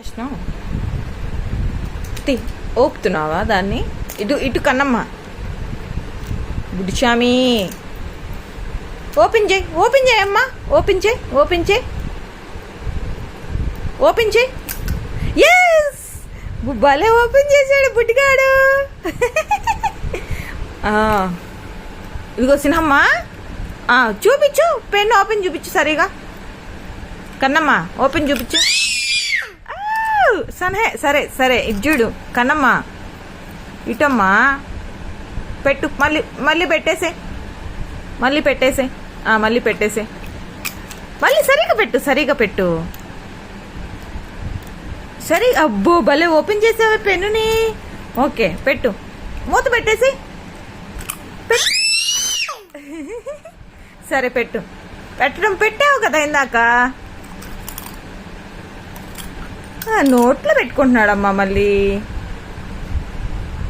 రాసినావు ఓపుతున్నావా దాన్ని? ఇటు ఇటు కన్నమ్మ బుడిచామి ఓపెన్ చేయమ్మా, ఓపెన్ చేయి. ఎస్, భలే ఓపెన్ చేశాడు బుడ్డిగాడు. ఇదిగో సినమ్మా, చూపించు, పెన్ను ఓపెన్ చూపించు సరిగా. కన్నమ్మ ఓపెన్ చూపించు. సరే సరే, ఇది చూడు కన్నమ్మ, ఇటమ్మా పెట్టు. మళ్ళీ పెట్టేసే, మళ్ళీ పెట్టేసే. మళ్ళీ సరిగా పెట్టు. సరే, అబ్బో భలే ఓపెన్ చేసావా పెన్నుని. ఓకే పెట్టు, మూత పెట్టేసి. సరే పెట్టావు కదా ఇందాక. నోట్లో పెట్టుకుంటున్నాడమ్మా మళ్ళీ.